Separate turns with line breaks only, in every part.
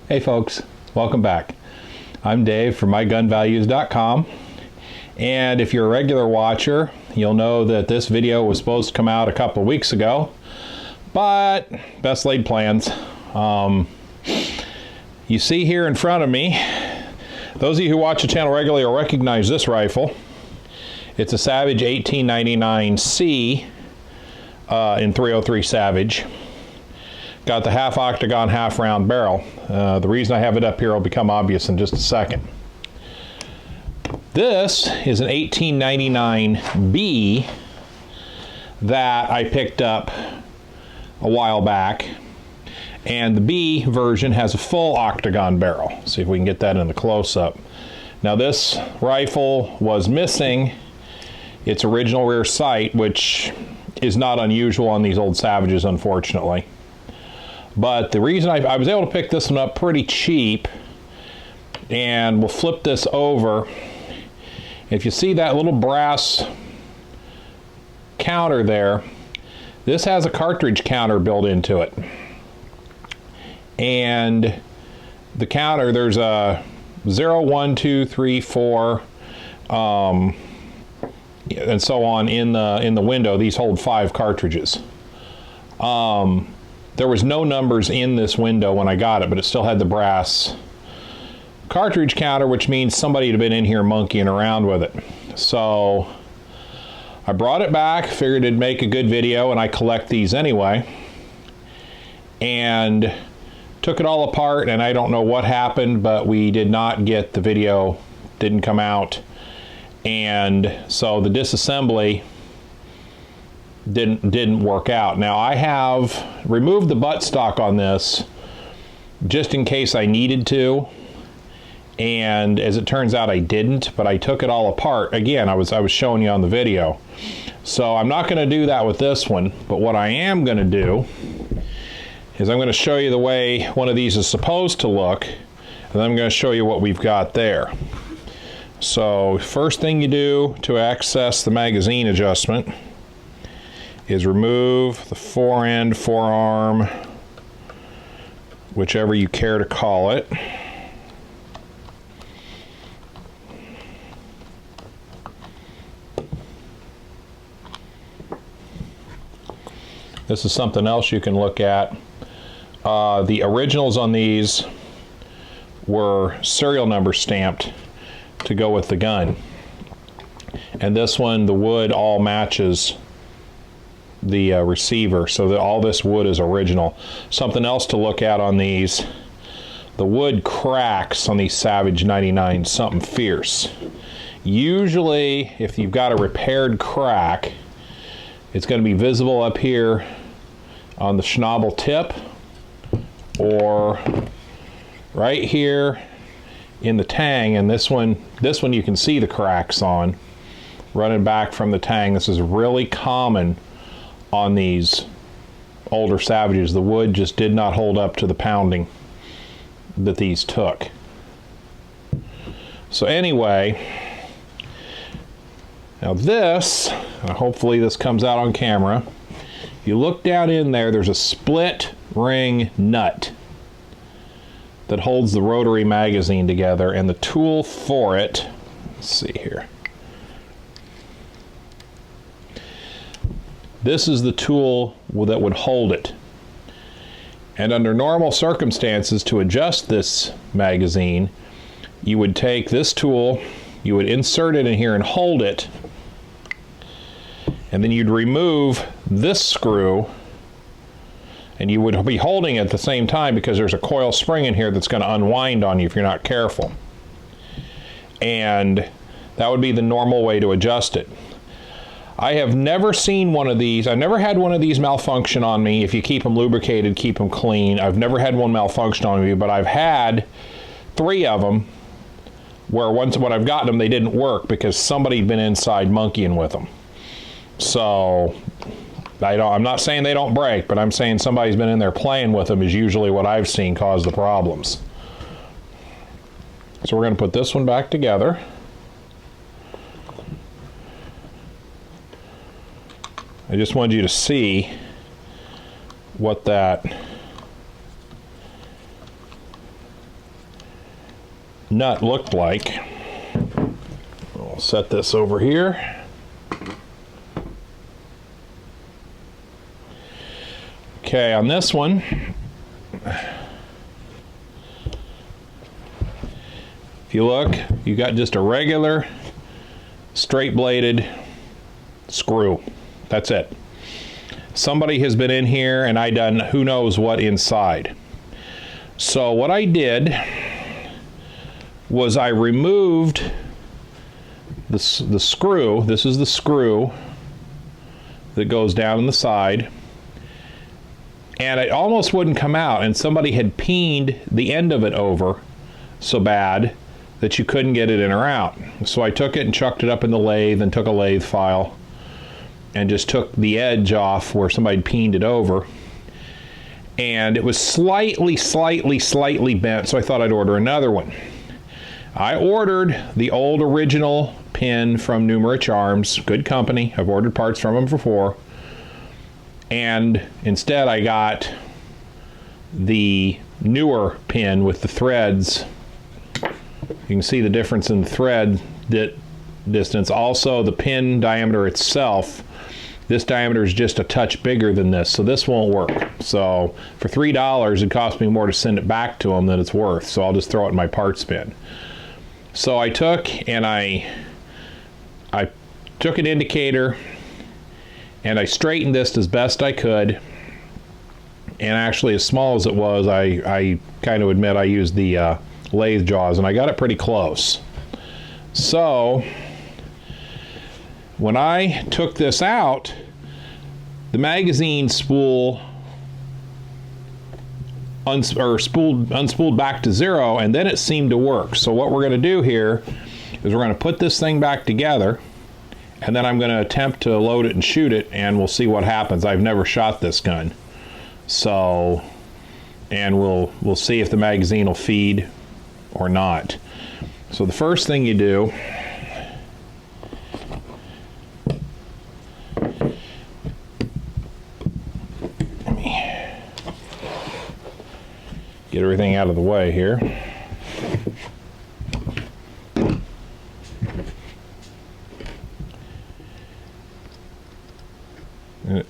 Hey folks, welcome back. I'm Dave from mygunvalues.com, and if you're a regular watcher, you'll know that this video was supposed to come out a couple of weeks ago, but best laid plans. You see here in front of me, those of you who watch the channel regularly will recognize this rifle. It's a Savage 1899C in .303 Savage. Got the half octagon, half round barrel. The reason I have it up here will become obvious in just a second. This is an 1899B that I picked up a while back, and the B version has a full octagon barrel. See if we can get that in the close-up. Now this rifle was missing its original rear sight, which is not unusual on these old Savages, unfortunately. But the reason I was able to pick this one up pretty cheap, and we'll flip this over. If you see that little brass counter there, this has a cartridge counter built into it. And the counter, there's a 0, 1, 2, 3, 4, and so on in the window. These hold 5 cartridges. There was no numbers in this window when I got it, but it still had the brass cartridge counter, which means somebody had been in here monkeying around with it. So I brought it back, figured it'd make a good video, and I collect these anyway. And took it all apart, and I don't know what happened, but we did not get the video, didn't come out. And so the disassembly didn't work out. Now I have removed the buttstock on this just in case I needed to, and as it turns out I didn't, but I took it all apart. Again, I was showing you on the video. So I'm not going to do that with this one, but what I am going to do is I'm going to show you the way one of these is supposed to look, and then I'm going to show you what we've got there. So first thing you do to access the magazine adjustment is remove the forend, forearm, whichever you care to call it. This is something else you can look at. The originals on these were serial number stamped to go with the gun. And this one, the wood all matches the receiver, so that all this wood is original. Something else to look at on these, the wood cracks on these Savage 99 something fierce. Usually if you've got a repaired crack, it's going to be visible up here on the schnabel tip, or right here in the tang. And this one you can see the cracks on running back from the tang. This is really common on these older Savages. The wood just did not hold up to the pounding that these took. So anyway, now this, hopefully this comes out on camera. If you look down in there, there's a split ring nut that holds the rotary magazine together, and the tool for it, let's see here. This is the tool that would hold it. And under normal circumstances, to adjust this magazine, you would take this tool, you would insert it in here and hold it, and then you'd remove this screw, and you would be holding it at the same time because there's a coil spring in here that's going to unwind on you if you're not careful. And that would be the normal way to adjust it. I have never seen one of these. I've never had one of these malfunction on me. If you keep them lubricated, keep them clean. I've never had one malfunction on me, but I've had 3 of them where once when I've gotten them, they didn't work because somebody had been inside monkeying with them. So I'm not saying they don't break, but I'm saying somebody's been in there playing with them is usually what I've seen cause the problems. So we're going to put this one back together. I just wanted you to see what that nut looked like. We'll set this over here. Okay, on this one, if you look, you got just a regular straight bladed screw. That's it. Somebody has been in here and I done who knows what inside. So what I did was I removed the screw. This is the screw that goes down in the side. And it almost wouldn't come out, and somebody had peened the end of it over so bad that you couldn't get it in or out. So I took it and chucked it up in the lathe and took a lathe file and just took the edge off where somebody peened it over. And it was slightly bent, so I thought I'd order another one. I ordered the old original pin from Numerich Arms, good company. I've ordered parts from them before. And instead I got the newer pin with the threads. You can see the difference in the thread distance. Also the pin diameter itself, this diameter is just a touch bigger than this, so this won't work. So for $3 it cost me more to send it back to them than it's worth, so I'll just throw it in my parts bin. So I took and I took an indicator and I straightened this as best I could, and actually as small as it was, I kind of admit I used the lathe jaws, and I got it pretty close. So when I took this out, the magazine spool unspooled back to 0, and then it seemed to work. So what we're going to do here is we're going to put this thing back together, and then I'm going to attempt to load it and shoot it, and we'll see what happens. I've never shot this gun, so, and we'll see if the magazine will feed or not. So the first thing you do, let me get everything out of the way here.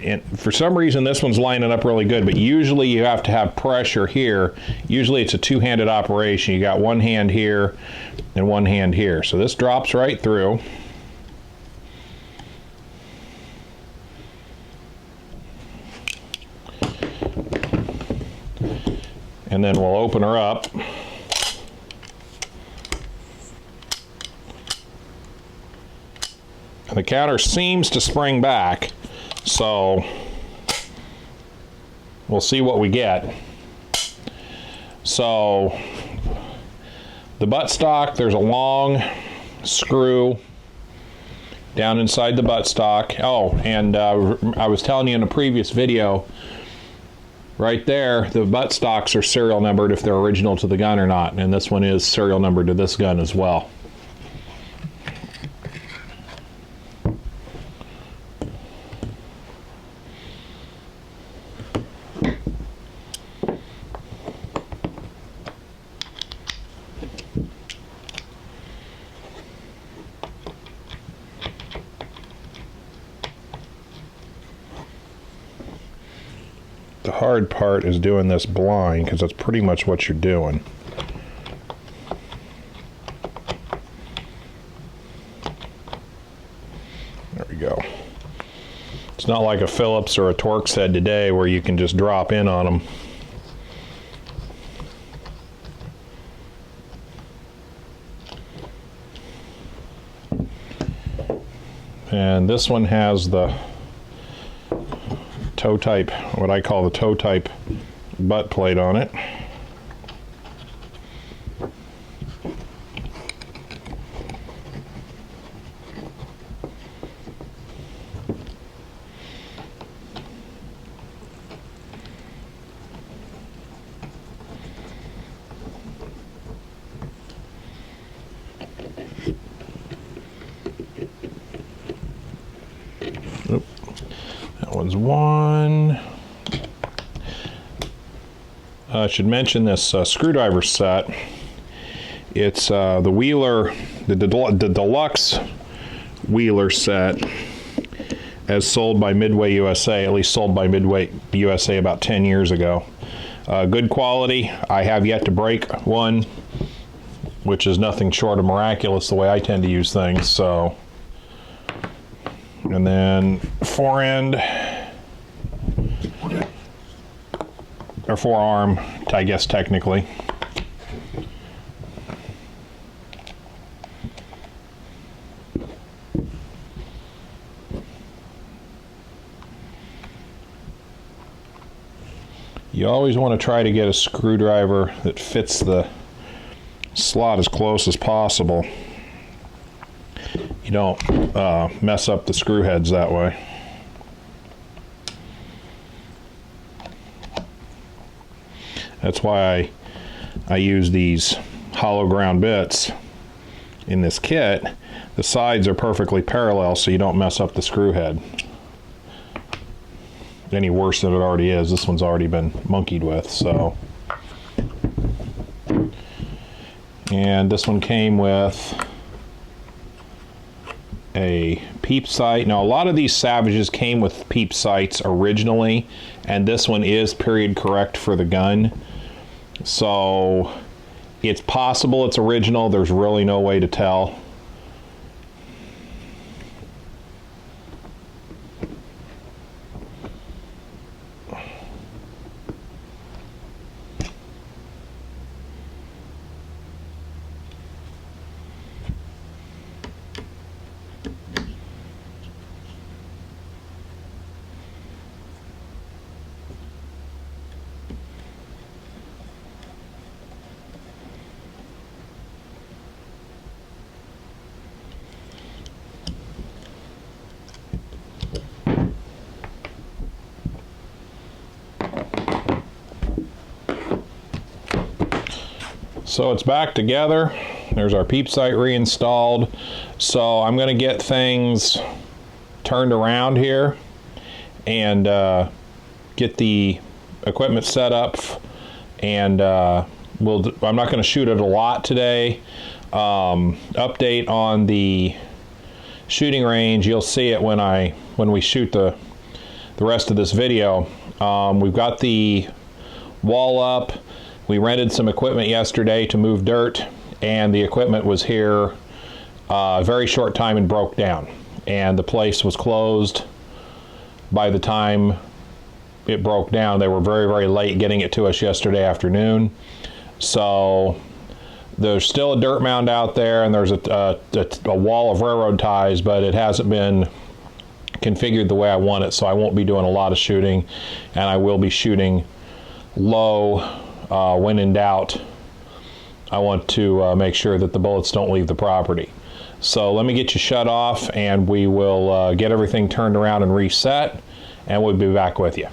And for some reason this one's lining up really good, but usually you have to have pressure here. Usually it's a two-handed operation. You got one hand here and one hand here. So this drops right through. And then we'll open her up. And the counter seems to spring back. So we'll see what we get. So the buttstock, there's a long screw down inside the buttstock. Oh, and I was telling you in a previous video, right there, the buttstocks are serial numbered if they're original to the gun or not, and this one is serial numbered to this gun as well. The hard part is doing this blind, because that's pretty much what you're doing. There we go. It's not like a Phillips or a Torx head today where you can just drop in on them. And this one has the toe type, what I call the toe type butt plate on it. is one. I should mention this screwdriver set. It's the Wheeler, the deluxe Wheeler set, as sold by Midway USA, at least sold by Midway USA about 10 years ago. Good quality. I have yet to break one, which is nothing short of miraculous the way I tend to use things. So, and then forend, or forearm, I guess technically. You always want to try to get a screwdriver that fits the slot as close as possible. You don't mess up the screw heads that way. That's why I use these hollow ground bits in this kit. The sides are perfectly parallel so you don't mess up the screw head any worse than it already is. This one's already been monkeyed with, so. And this one came with a peep sight. Now, a lot of these Savages came with peep sights originally, and this one is period correct for the gun. So it's possible it's original. There's really no way to tell. So it's back together. There's our peep sight reinstalled. So I'm going to get things turned around here and get the equipment set up. And I'm not going to shoot it a lot today. Update on the shooting range. You'll see it when we shoot the rest of this video. We've got the wall up. We rented some equipment yesterday to move dirt, and the equipment was here a very short time and broke down. And the place was closed by the time it broke down. They were very, very late getting it to us yesterday afternoon. So there's still a dirt mound out there, and there's a wall of railroad ties, but it hasn't been configured the way I want it, so I won't be doing a lot of shooting, and I will be shooting low. When in doubt, I want to make sure that the bullets don't leave the property. So let me get you shut off, and we will get everything turned around and reset, and we'll be back with you.